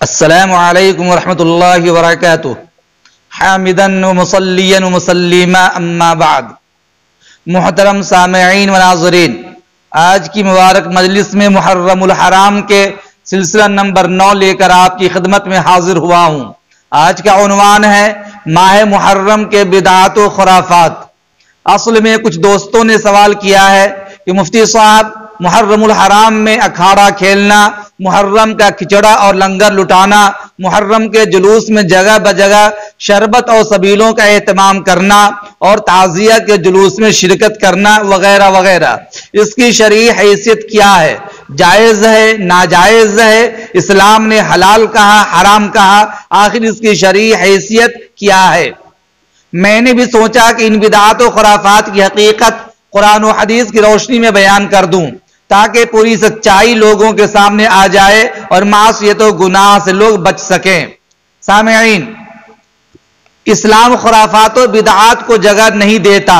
السلام علیکم ورحمۃ اللہ وبرکاتہ حامدن و مصلین و مسلیما اما بعد۔ محترم سامعین و ناظرین، آج کی مبارک مجلس میں محرم الحرام کے سلسلہ نمبر 9 لے کر آپ کی خدمت میں حاضر ہوا ہوں۔ آج کا عنوان ہے ماہ محرم کے بدعات و خرافات۔ اصل میں کچھ دوستوں نے سوال کیا ہے کہ مفتی صاحب، محرم الحرام میں اکھاڑا کھیلنا، محرم کا کھچڑا اور لنگر لٹانا، محرم کے جلوس میں جگہ بجگہ شربت اور سبیلوں کا اہتمام کرنا اور تعزیہ کے جلوس میں شرکت کرنا وغیرہ وغیرہ، اس کی شرعی حیثیت کیا ہے؟ جائز ہے، ناجائز ہے؟ اسلام نے حلال کہا، حرام کہا، آخر اس کی شرعی حیثیت کیا ہے؟ میں نے بھی سوچا کہ ان بدعات و خرافات کی حقیقت قرآن و حدیث کی روشنی میں بیان کر دوں تاکہ پوری سچائی لوگوں کے سامنے آ جائے اور معصیت و گناہ سے لوگ بچ سکیں۔ سامعین، اسلام خرافات و بدعات کو جگہ نہیں دیتا۔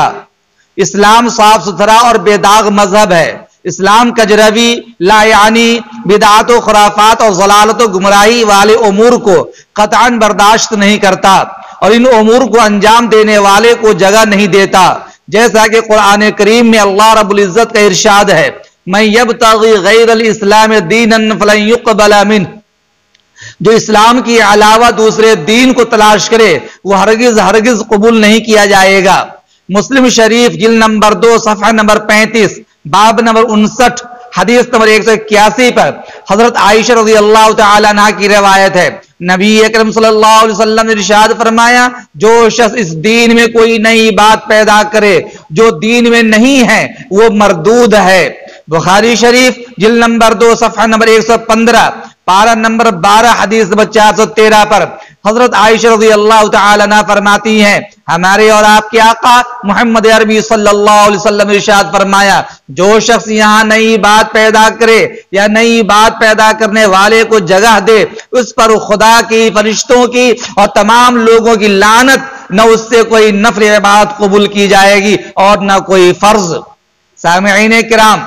اسلام صاف ستھرا اور بے داغ مذہب ہے۔ اسلام کجروی لا یعنی بدعات و خرافات اور ضلالت و گمراہی والے امور کو قطعاً برداشت نہیں کرتا اور ان امور کو انجام دینے والے کو جگہ نہیں دیتا، جیسا کہ قرآن کریم میں اللہ رب العزت کا ارشاد ہے، من یبتغی غیر الاسلام دینا فلن یقبل منہ، جو اسلام کے علاوہ دوسرے دین کو تلاش کرے وہ ہرگز ہرگز قبول نہیں کیا جائے گا۔ مسلم شریف جلد نمبر 2 صفحہ نمبر 35 باب نمبر 59 حدیث نمبر 181 پر حضرت عائشہ رضی اللہ تعالی عنہ کی روایت ہے، نبی اکرم صلی اللہ علیہ وسلم نے ارشاد فرمایا، جو شخص اس دین میں کوئی نئی بات پیدا کرے جو دین میں نہیں ہے وہ مردود ہے۔ بخاری شریف جلد نمبر 2 صفحہ نمبر 115 پارہ نمبر 12 حدیث نمبر 413 پر حضرت عائشہ رضی اللہ تعالی عنہ فرماتی ہیں، ہمارے اور آپ کے آقا محمد عربی صلی اللہ علیہ وسلم ارشاد فرمایا، جو شخص یہاں نئی بات پیدا کرے یا نئی بات پیدا کرنے والے کو جگہ دے، اس پر خدا کی، فرشتوں کی اور تمام لوگوں کی لعنت، نہ اس سے کوئی نفل عبادت قبول کی جائے گی اور نہ کوئی فرض۔ سامعین کرام،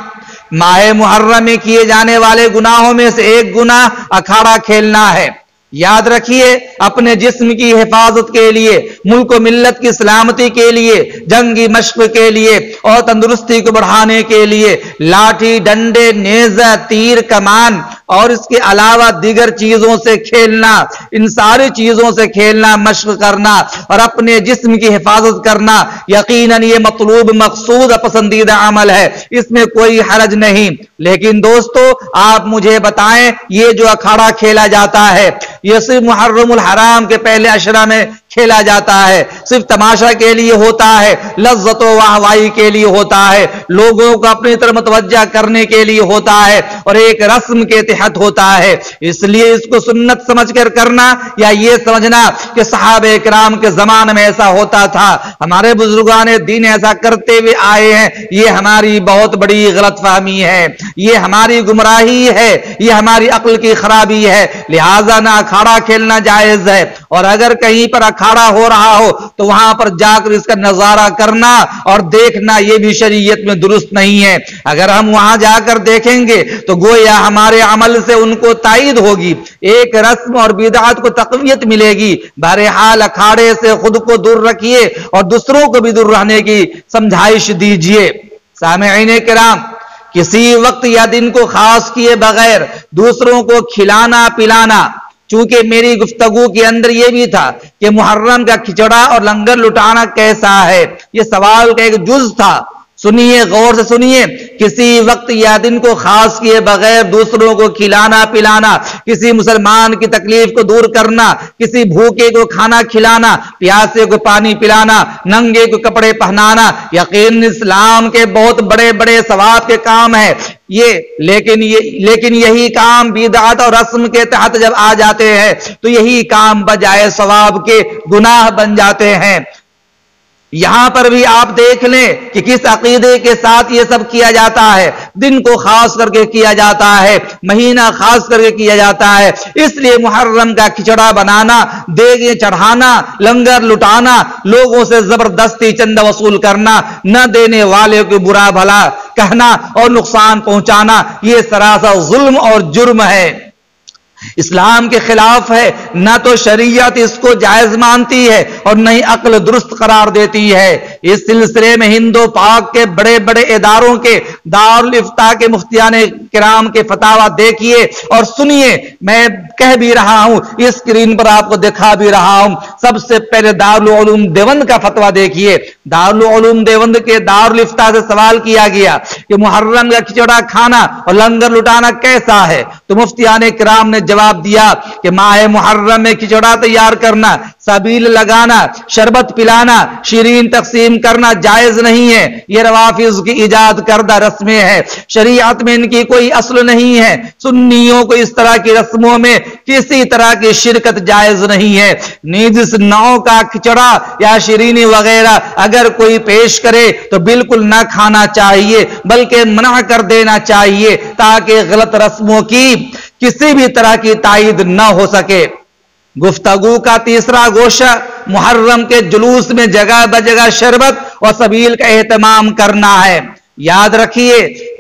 ماہ محرم میں کیے جانے والے گناہوں میں سے ایک گناہ اکھاڑا کھیلنا ہے۔ یاد رکھیے، اپنے جسم کی حفاظت کے لیے، ملک و ملت کی سلامتی کے لیے، جنگی مشق کے لیے اور تندرستی کو بڑھانے کے لیے لاٹھی، ڈنڈے، نیزہ، تیر، کمان اور اس کے علاوہ دیگر چیزوں سے کھیلنا، ان ساری چیزوں سے کھیلنا، مشق کرنا اور اپنے جسم کی حفاظت کرنا یقیناً یہ مطلوب، مقصود اور پسندیدہ عمل ہے، اس میں کوئی حرج نہیں۔ لیکن دوستو، آپ مجھے بتائیں، یہ جو اکھاڑا کھیلا جاتا ہے یہ صرف محرم الحرام کے پہلے عشرہ میں کھیلا جاتا ہے، صرف تماشا کے لیے ہوتا ہے، لذت و واہوائی کے لیے ہوتا ہے، لوگوں کو اپنی طرف متوجہ کرنے کے لیے ہوتا ہے اور ایک رسم کے تحت ہوتا ہے، اس لیے اس کو سنت سمجھ کر کرنا یا یہ سمجھنا کہ صحابہ کرام کے زمانے میں ایسا ہوتا تھا، ہمارے بزرگان دین ایسا کرتے ہوئے آئے ہیں، یہ ہماری بہت بڑی غلط فہمی ہے، یہ ہماری گمراہی ہے، یہ ہماری عقل کی خرابی ہے۔ لہذا نہ اکھاڑا کھیلنا جائز ہے، اور اگر کہیں پر اکھاڑا ہو رہا ہو تو وہاں پر جا کر اس کا نظارہ کرنا اور دیکھنا یہ بھی شریعت میں درست نہیں ہے۔ اگر ہم وہاں جا کر دیکھیں گے تو گویا ہمارے عمل سے ان کو تائید ہوگی، ایک رسم اور بدعت کو تقویت ملے گی۔ بہرحال اکھاڑے سے خود کو دور رکھیے اور دوسروں کو بھی دور رہنے کی سمجھائش دیجیے۔ سامعین کرام، کسی وقت یا دن کو خاص کیے بغیر دوسروں کو کھلانا پلانا، چونکہ میری گفتگو کے اندر یہ بھی تھا کہ محرم کا کھچڑا اور لنگر لٹانا کیسا ہے، یہ سوال کا ایک جز تھا۔ سنیے، غور سے سنیے، کسی وقت یا دن کو خاص کیے بغیر دوسروں کو کھلانا پلانا، کسی مسلمان کی تکلیف کو دور کرنا، کسی بھوکے کو کھانا کھلانا، پیاسے کو پانی پلانا، ننگے کو کپڑے پہنانا، یقین اسلام کے بہت بڑے بڑے ثواب کے کام ہے لیکن یہی کام بدعت اور رسم کے تحت جب آ جاتے ہیں تو یہی کام بجائے ثواب کے گناہ بن جاتے ہیں۔ یہاں پر بھی آپ دیکھ لیں کہ کس عقیدے کے ساتھ یہ سب کیا جاتا ہے، دن کو خاص کر کے کیا جاتا ہے، مہینہ خاص کر کے کیا جاتا ہے۔ اس لیے محرم کا کھچڑا بنانا، دیگیں چڑھانا، لنگر لٹانا، لوگوں سے زبردستی چندہ وصول کرنا، نہ دینے والے کو برا بھلا کہنا اور نقصان پہنچانا، یہ سراسر ظلم اور جرم ہے۔ اسلام کے خلاف ہے، نہ تو شریعت اس کو جائز مانتی ہے اور نہ ہی عقل درست قرار دیتی ہے۔ اس سلسلے میں ہند و پاک کے بڑے بڑے اداروں کے دارالفتاء کے مفتیان کرام کے فتاوا دیکھیے اور سنیے، میں کہہ بھی رہا ہوں، اسکرین پر آپ کو دکھا بھی رہا ہوں۔ سب سے پہلے دارالعلوم دیوبند کا فتوا دیکھیے۔ دارالعلوم دیوبند کے دارالفتاء سے سوال کیا گیا کہ محرم کا کھچڑا کھانا اور لنگر لٹانا کیسا ہے؟ تو مفتیان کرام نے جواب دیا کہ ماہ محرم میں کھچڑا تیار کرنا، سبیل لگانا، شربت پلانا، شیرین تقسیم کرنا جائز نہیں ہے۔ یہ روافض کی ایجاد کردہ رسمیں ہیں، شریعت میں ان کی کوئی اصل نہیں ہے۔ سنیوں کو اس طرح کی رسموں میں کسی طرح کی شرکت جائز نہیں ہے۔ نیز اس نوع کا کھچڑا یا شیرینی وغیرہ اگر کوئی پیش کرے تو بالکل نہ کھانا چاہیے، بلکہ منع کر دینا چاہیے تاکہ غلط رسموں کی کسی بھی طرح کی تائید نہ ہو سکے۔ گفتگو کا تیسرا گوشہ محرم کے جلوس میں جگہ بجگہ شربت اور سبیل کا اہتمام کرنا ہے۔ یاد رکھیے،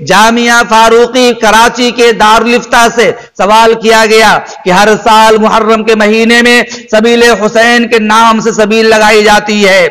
جامعہ فاروقی کراچی کے دارالفتاء سے سوال کیا گیا کہ ہر سال محرم کے مہینے میں سبیل حسین کے نام سے سبیل لگائی جاتی ہے،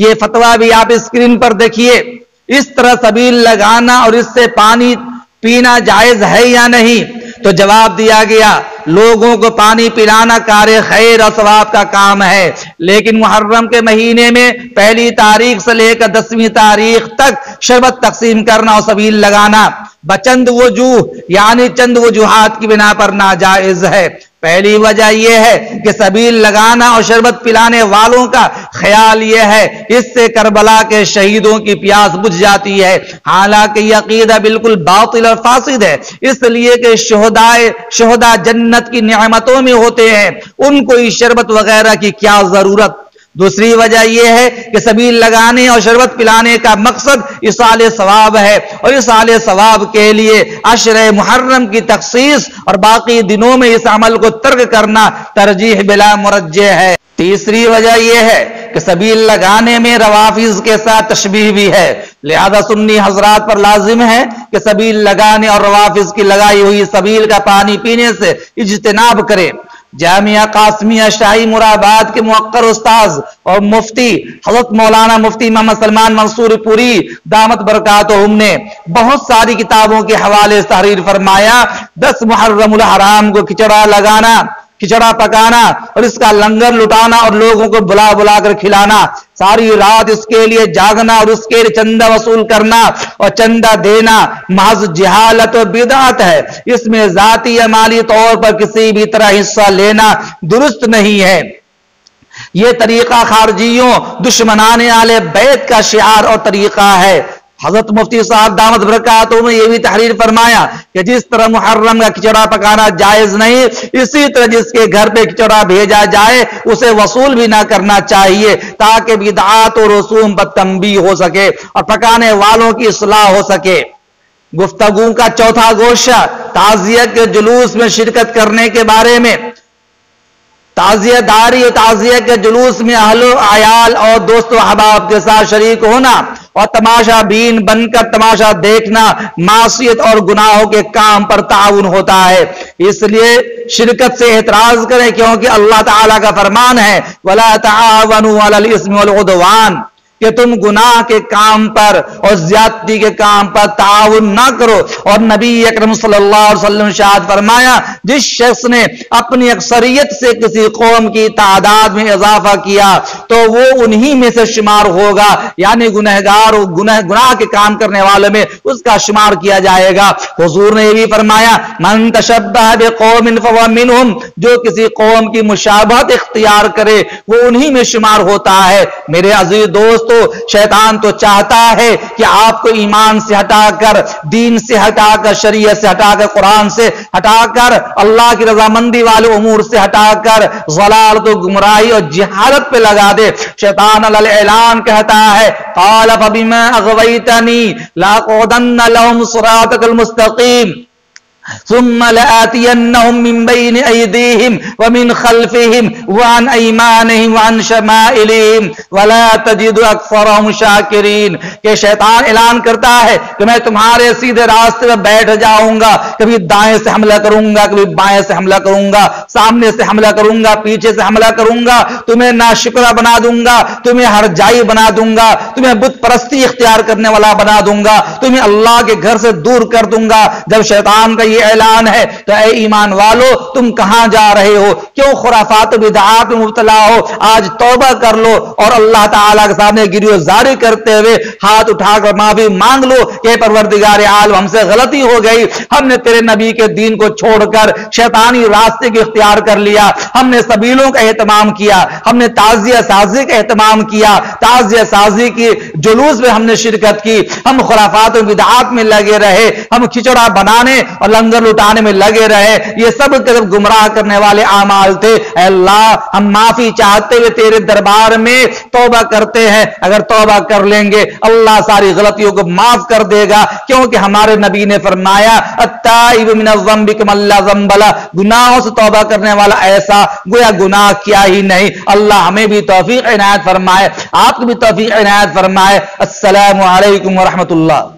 یہ فتویٰ بھی آپ اسکرین پر دیکھیے۔ اس طرح سبیل لگانا اور اس سے پانی پینا جائز ہے یا نہیں؟ تو جواب دیا گیا لوگوں کو پانی پلانا کار خیر اور ثواب کا کام ہے، لیکن محرم کے مہینے میں پہلی تاریخ سے لے کر 10ویں تاریخ تک شربت تقسیم کرنا اور سبیل لگانا بچند وجوہ یعنی چند وجوہات کی بنا پر ناجائز ہے۔ پہلی وجہ یہ ہے کہ سبیل لگانا اور شربت پلانے والوں کا خیال یہ ہے اس سے کربلا کے شہیدوں کی پیاس بجھ جاتی ہے، حالانکہ یہ عقیدہ بالکل باطل اور فاسد ہے، اس لیے کہ شہداء جنت کی نعمتوں میں ہوتے ہیں، ان کو اس شربت وغیرہ کی کیا ضرورت۔ دوسری وجہ یہ ہے کہ سبیل لگانے اور شربت پلانے کا مقصد ایصال ثواب ہے، اور ایصال ثواب کے لیے عشر محرم کی تخصیص اور باقی دنوں میں اس عمل کو ترک کرنا ترجیح بلا مرجح ہے۔ تیسری وجہ یہ ہے کہ سبیل لگانے میں روافض کے ساتھ تشبیہ بھی ہے، لہذا سنی حضرات پر لازم ہے کہ سبیل لگانے اور روافض کی لگائی ہوئی سبیل کا پانی پینے سے اجتناب کرے۔ جامعہ قاسمیہ شاہی مرآباد کے موقر استاذ اور مفتی حضرت مولانا مفتی محمد سلمان منصور پوری دامت برکاتہم نے بہت ساری کتابوں کے حوالے سے تحریر فرمایا 10 محرم الحرام کو کھچڑا لگانا، کھچڑا پکانا اور اس کا لنگر لٹانا اور لوگوں کو بلا بلا کر کھلانا، ساری رات اس کے لیے جاگنا اور اس کے لیے چندہ وصول کرنا اور چندہ دینا محض جہالت و بدعت ہے، اس میں ذاتی یا مالی طور پر کسی بھی طرح حصہ لینا درست نہیں ہے۔ یہ طریقہ خارجیوں دشمنان اہل بیت کا شعار اور طریقہ ہے۔ حضرت مفتی صاحب دامت برکاتہم نے یہ بھی تحریر فرمایا کہ جس طرح محرم کا کھچڑا پکانا جائز نہیں، اسی طرح جس کے گھر پہ کھچڑا بھیجا جائے اسے وصول بھی نہ کرنا چاہیے تاکہ بدعات و رسوم پر تنبیہ ہو سکے اور پکانے والوں کی اصلاح ہو سکے۔ گفتگو کا چوتھا گوشہ تعزیت کے جلوس میں شرکت کرنے کے بارے میں۔ تعزیہ داری اور تعزیہ کے جلوس میں اہل و عیال اور دوست و احباب کے ساتھ شریک ہونا اور تماشا بین بن کر تماشا دیکھنا معصیت اور گناہوں کے کام پر تعاون ہوتا ہے، اس لیے شرکت سے احتراز کریں، کیونکہ اللہ تعالیٰ کا فرمان ہے وَلَا تَعَاوَنُوا عَلَى الْإِثْمِ وَالْعُدْوَانِ کہ تم گناہ کے کام پر اور زیادتی کے کام پر تعاون نہ کرو، اور نبی اکرم صلی اللہ علیہ وسلم شاہد فرمایا جس شخص نے اپنی اکثریت سے کسی قوم کی تعداد میں اضافہ کیا تو وہ انہی میں سے شمار ہوگا، یعنی گنہگار و گناہ کے کام کرنے والوں میں اس کا شمار کیا جائے گا۔ حضور نے یہ بھی فرمایا من تشبہ بقوم فہو منہم، جو کسی قوم کی مشابہت اختیار کرے وہ انہی میں شمار ہوتا ہے۔ میرے عزیز دوست، تو شیطان تو چاہتا ہے کہ آپ کو ایمان سے ہٹا کر، دین سے ہٹا کر، شریعت سے ہٹا کر، قرآن سے ہٹا کر، اللہ کی رضامندی والے امور سے ہٹا کر ضلالت و گمراہی اور جہالت پہ لگا دے۔ شیطان اعلان کہتا ہے قال فبما اغویتنی لاقعدن لهم صراطک المستقیم، ثم لآتينهم من بين أيديهم ومن خلفهم وعن أيمانهم وعن شمائلهم ولا تجد أكثرهم شاكرين کہ شیطان اعلان کرتا ہے کہ میں تمہارے سیدھے راستے پر بیٹھ جاؤں گا، کبھی دائیں سے حملہ کروں گا، کبھی بائیں سے حملہ کروں گا، سامنے سے حملہ کروں گا، پیچھے سے حملہ کروں گا، تمہیں ناشکرہ بنا دوں گا، تمہیں ہرجائی بنا دوں گا، تمہیں بت پرستی اختیار کرنے والا بنا دوں گا، تمہیں اللہ کے گھر سے دور کر دوں گا۔ جب شیطان کا یہ اعلان ہے تو اے ایمان والو تم کہاں جا رہے ہو؟ کیوں خرافات و بدعات میں مبتلا ہو؟ آج توبہ کر لو اور اللہ تعالیٰ کے سامنے گریو زاری کرتے ہوئے ہاتھ اٹھا کر معافی مانگ لو کہ پروردگار عالم ہم سے غلطی ہو گئی، ہم نے تیرے نبی کے دین کو چھوڑ کر شیطانی راستے کو اختیار کر لیا، ہم نے سبیلوں کا اہتمام کیا، ہم نے تعزیہ سازی کا اہتمام کیا، تعزیہ سازی کی جلوس میں ہم نے شرکت کی، ہم خرافات و بدعات میں لگے رہے، ہم کھچڑا بنانے اور لنگر لٹانے میں لگے رہے، یہ سب گمراہ کرنے والے اعمال تھے۔ اے اللہ ہم معافی چاہتے ہوئے تیرے دربار میں توبہ کرتے ہیں، اگر توبہ کر لیں گے اللہ ساری غلطیوں کو معاف کر دے گا، کیونکہ ہمارے نبی نے فرمایا التائب من الذنب کمن لا ذنب لہ، گناہوں سے توبہ کرنے والا ایسا گویا گناہ کیا ہی نہیں۔ اللہ ہمیں بھی توفیق عنایت فرمائے، آپ کو بھی توفیق عنایت فرمائے۔ السلام علیکم ورحمۃ اللہ۔